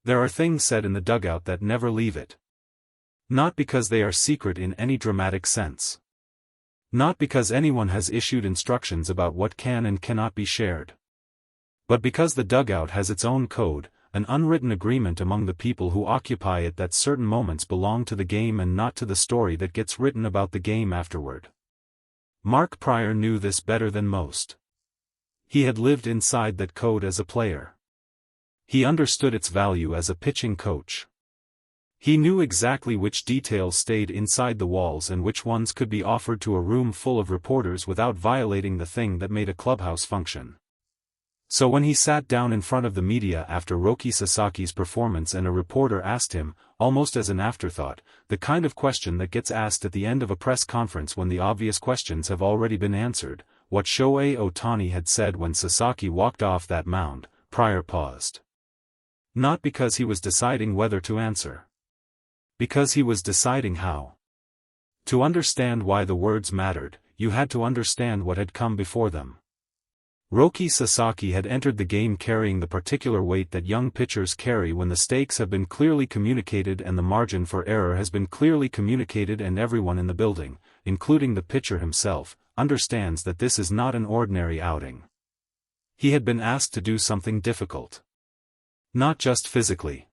There are things said in the dugout that never leave it. Not because they are secret in any dramatic sense. Not because anyone has issued instructions about what can and cannot be shared. But because the dugout has its own code, an unwritten agreement among the people who occupy it that certain moments belong to the game and not to the story that gets written about the game afterward. Mark Pryor knew this better than most. He had lived inside that code as a player. He understood its value as a pitching coach. He knew exactly which details stayed inside the walls and which ones could be offered to a room full of reporters without violating the thing that made a clubhouse function. So when he sat down in front of the media after Roki Sasaki's performance and a reporter asked him, almost as an afterthought, the kind of question that gets asked at the end of a press conference when the obvious questions have already been answered, what Shohei Ohtani had said when Sasaki walked off that mound, Pryor paused. Not because he was deciding whether to answer. Because he was deciding how. To understand why the words mattered, you had to understand what had come before them. Roki Sasaki had entered the game carrying the particular weight that young pitchers carry when the stakes have been clearly communicated and the margin for error has been clearly communicated, and everyone in the building, including the pitcher himself, understands that this is not an ordinary outing. He had been asked to do something difficult. Not just physically.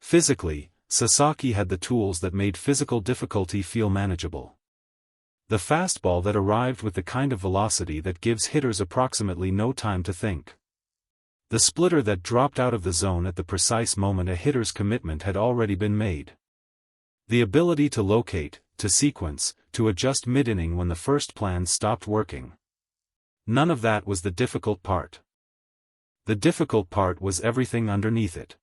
Physically, Sasaki had the tools that made physical difficulty feel manageable. The fastball that arrived with the kind of velocity that gives hitters approximately no time to think. The splitter that dropped out of the zone at the precise moment a hitter's commitment had already been made. The ability to locate, to sequence, to adjust mid-inning when the first plan stopped working. None of that was the difficult part. The difficult part was everything underneath it.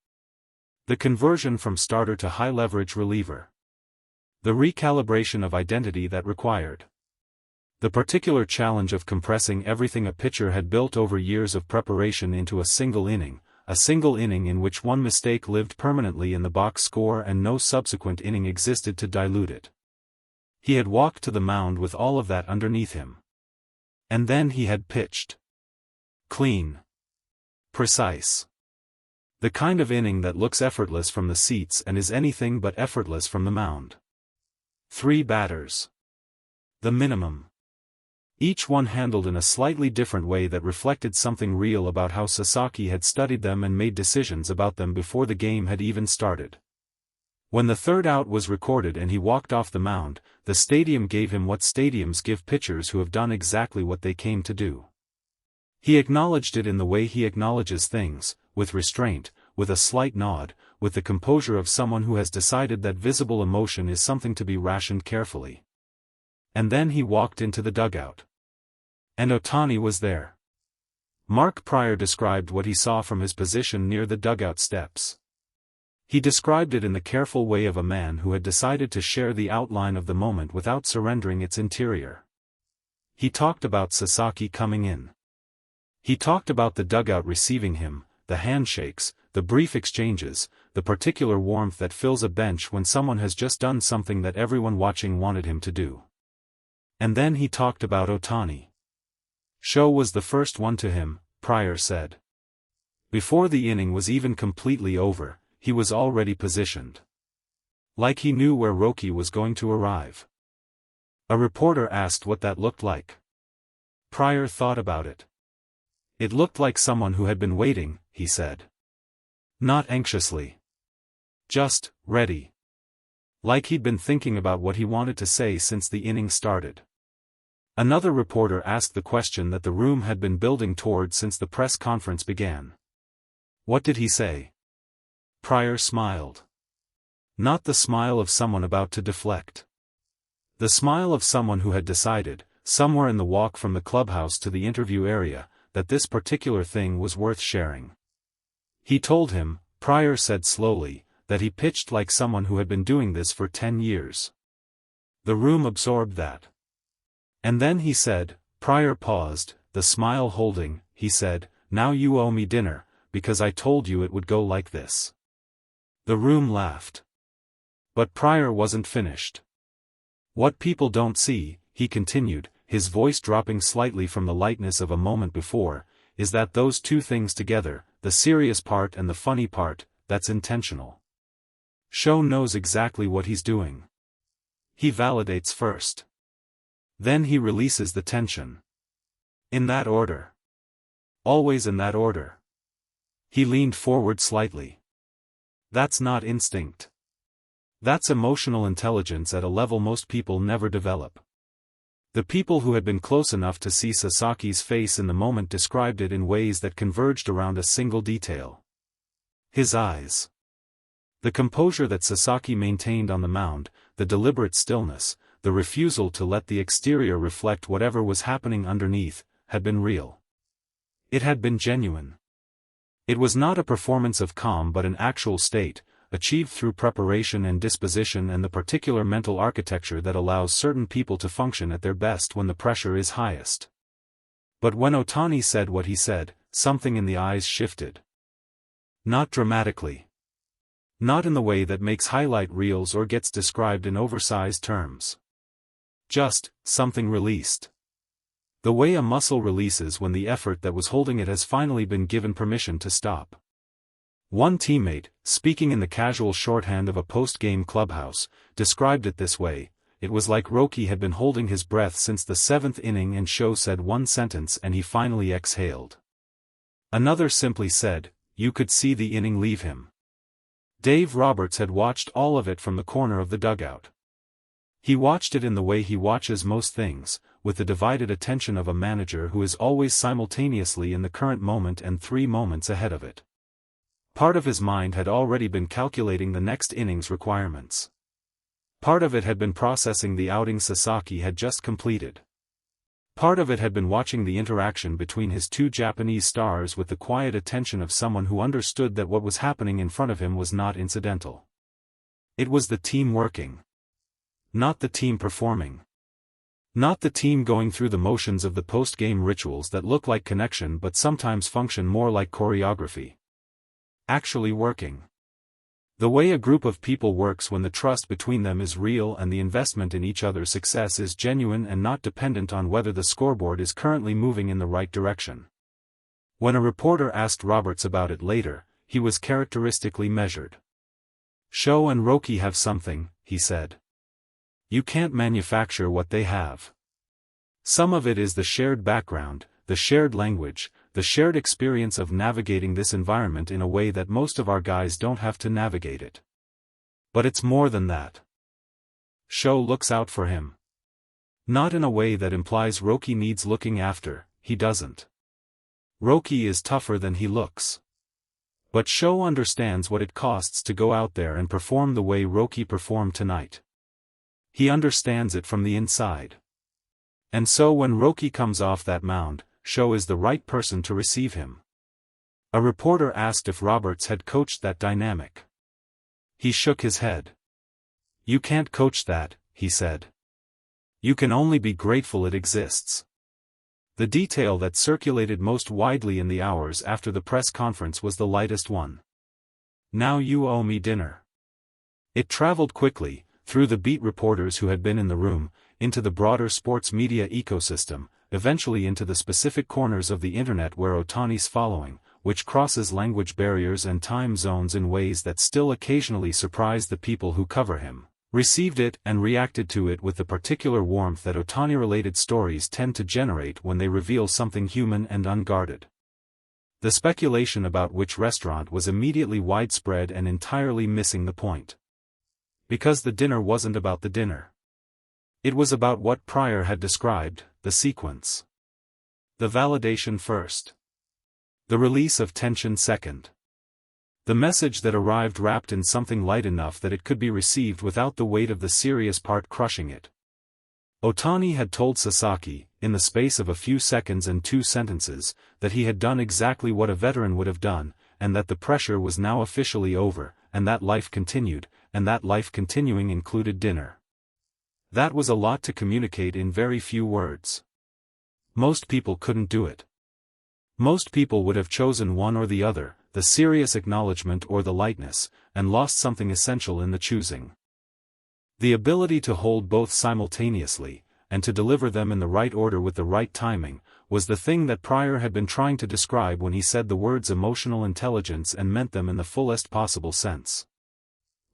The conversion from starter to high-leverage reliever. The recalibration of identity that required. The particular challenge of compressing everything a pitcher had built over years of preparation into a single inning in which one mistake lived permanently in the box score and no subsequent inning existed to dilute it. He had walked to the mound with all of that underneath him. And then he had pitched. Clean. Precise. The kind of inning that looks effortless from the seats and is anything but effortless from the mound. 3 batters. The minimum. Each one handled in a slightly different way that reflected something real about how Sasaki had studied them and made decisions about them before the game had even started. When the third out was recorded and he walked off the mound, the stadium gave him what stadiums give pitchers who have done exactly what they came to do. He acknowledged it in the way he acknowledges things, with restraint, with a slight nod, with the composure of someone who has decided that visible emotion is something to be rationed carefully. And then he walked into the dugout. And Ohtani was there. Mark Pryor described what he saw from his position near the dugout steps. He described it in the careful way of a man who had decided to share the outline of the moment without surrendering its interior. He talked about Sasaki coming in. He talked about the dugout receiving him, the handshakes, the brief exchanges, the particular warmth that fills a bench when someone has just done something that everyone watching wanted him to do. And then he talked about Ohtani. Sho was the first one to him, Pryor said. Before the inning was even completely over, he was already positioned. Like he knew where Roki was going to arrive. A reporter asked what that looked like. Pryor thought about it. It looked like someone who had been waiting, he said. Not anxiously. Just, ready. Like he'd been thinking about what he wanted to say since the inning started. Another reporter asked the question that the room had been building toward since the press conference began. What did he say? Pryor smiled. Not the smile of someone about to deflect. The smile of someone who had decided, somewhere in the walk from the clubhouse to the interview area, that this particular thing was worth sharing. He told him, Pryor said slowly, that he pitched like someone who had been doing this for 10 years. The room absorbed that. And then he said, Pryor paused, the smile holding, he said, now you owe me dinner, because I told you it would go like this. The room laughed. But Pryor wasn't finished. What people don't see, he continued, his voice dropping slightly from the lightness of a moment before, is that those two things together, the serious part and the funny part, that's intentional. Sho knows exactly what he's doing. He validates first. Then he releases the tension. In that order. Always in that order. He leaned forward slightly. That's not instinct. That's emotional intelligence at a level most people never develop. The people who had been close enough to see Sasaki's face in the moment described it in ways that converged around a single detail. His eyes. The composure that Sasaki maintained on the mound, the deliberate stillness, the refusal to let the exterior reflect whatever was happening underneath, had been real. It had been genuine. It was not a performance of calm but an actual state, achieved through preparation and disposition and the particular mental architecture that allows certain people to function at their best when the pressure is highest. But when Ohtani said what he said, something in the eyes shifted. Not dramatically. Not in the way that makes highlight reels or gets described in oversized terms. Just, something released. The way a muscle releases when the effort that was holding it has finally been given permission to stop. One teammate, speaking in the casual shorthand of a post-game clubhouse, described it this way: it was like Roki had been holding his breath since the 7th inning and Sho said one sentence and he finally exhaled. Another simply said, "You could see the inning leave him." Dave Roberts had watched all of it from the corner of the dugout. He watched it in the way he watches most things, with the divided attention of a manager who is always simultaneously in the current moment and 3 moments ahead of it. Part of his mind had already been calculating the next inning's requirements. Part of it had been processing the outing Sasaki had just completed. Part of it had been watching the interaction between his 2 Japanese stars with the quiet attention of someone who understood that what was happening in front of him was not incidental. It was the team working. Not the team performing. Not the team going through the motions of the post-game rituals that look like connection but sometimes function more like choreography. Actually working. The way a group of people works when the trust between them is real and the investment in each other's success is genuine and not dependent on whether the scoreboard is currently moving in the right direction. When a reporter asked Roberts about it later, he was characteristically measured. "Sho and Roki have something," he said. "You can't manufacture what they have. Some of it is the shared background, the shared language, the shared experience of navigating this environment in a way that most of our guys don't have to navigate it. But it's more than that. Sho looks out for him. Not in a way that implies Roki needs looking after, he doesn't. Roki is tougher than he looks. But Sho understands what it costs to go out there and perform the way Roki performed tonight. He understands it from the inside. And so when Roki comes off that mound, Sho is the right person to receive him. A reporter asked if Roberts had coached that dynamic. He shook his head. "You can't coach that," he said. "You can only be grateful it exists." The detail that circulated most widely in the hours after the press conference was the lightest one. "Now you owe me dinner." It traveled quickly, through the beat reporters who had been in the room, into the broader sports media ecosystem, eventually into the specific corners of the internet where Ohtani's following, which crosses language barriers and time zones in ways that still occasionally surprise the people who cover him, received it and reacted to it with the particular warmth that Ohtani-related stories tend to generate when they reveal something human and unguarded. The speculation about which restaurant was immediately widespread and entirely missing the point. Because the dinner wasn't about the dinner. It was about what Pryor had described, the sequence. The validation first. The release of tension second. The message that arrived wrapped in something light enough that it could be received without the weight of the serious part crushing it. Ohtani had told Sasaki, in the space of a few seconds and 2 sentences, that he had done exactly what a veteran would have done, and that the pressure was now officially over, and that life continued, and that life continuing included dinner. That was a lot to communicate in very few words. Most people couldn't do it. Most people would have chosen one or the other, the serious acknowledgement or the lightness, and lost something essential in the choosing. The ability to hold both simultaneously, and to deliver them in the right order with the right timing, was the thing that Pryor had been trying to describe when he said the words emotional intelligence and meant them in the fullest possible sense.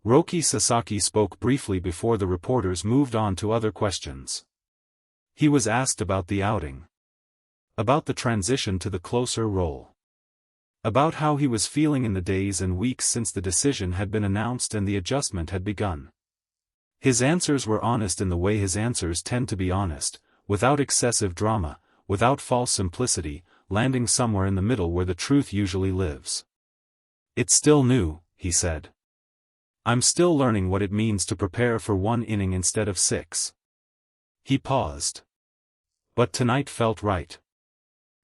Roki Sasaki spoke briefly before the reporters moved on to other questions. He was asked about the outing. About the transition to the closer role. About how he was feeling in the days and weeks since the decision had been announced and the adjustment had begun. His answers were honest in the way his answers tend to be honest, without excessive drama, without false simplicity, landing somewhere in the middle where the truth usually lives. "It's still new," he said. "I'm still learning what it means to prepare for 1 inning instead of 6. He paused. "But tonight felt right."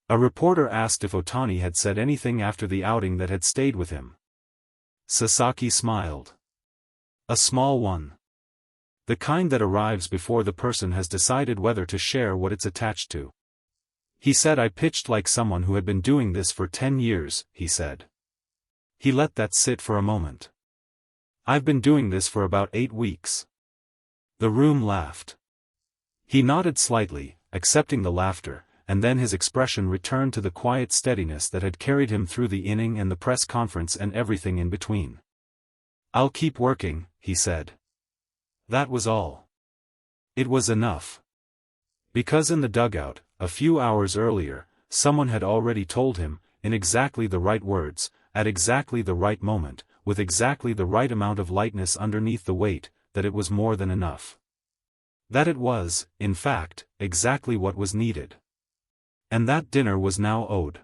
A reporter asked if Ohtani had said anything after the outing that had stayed with him. Sasaki smiled. "A small one. The kind that arrives before the person has decided whether to share what it's attached to. He said I pitched like someone who had been doing this for 10 years, he said. He let that sit for a moment. I've been doing this for about 8 weeks. The room laughed. He nodded slightly, accepting the laughter, and then his expression returned to the quiet steadiness that had carried him through the inning and the press conference and everything in between. "I'll keep working," he said. That was all. It was enough. Because in the dugout, a few hours earlier, someone had already told him, in exactly the right words, at exactly the right moment, with exactly the right amount of lightness underneath the weight, that it was more than enough. That it was, in fact, exactly what was needed. And that dinner was now owed.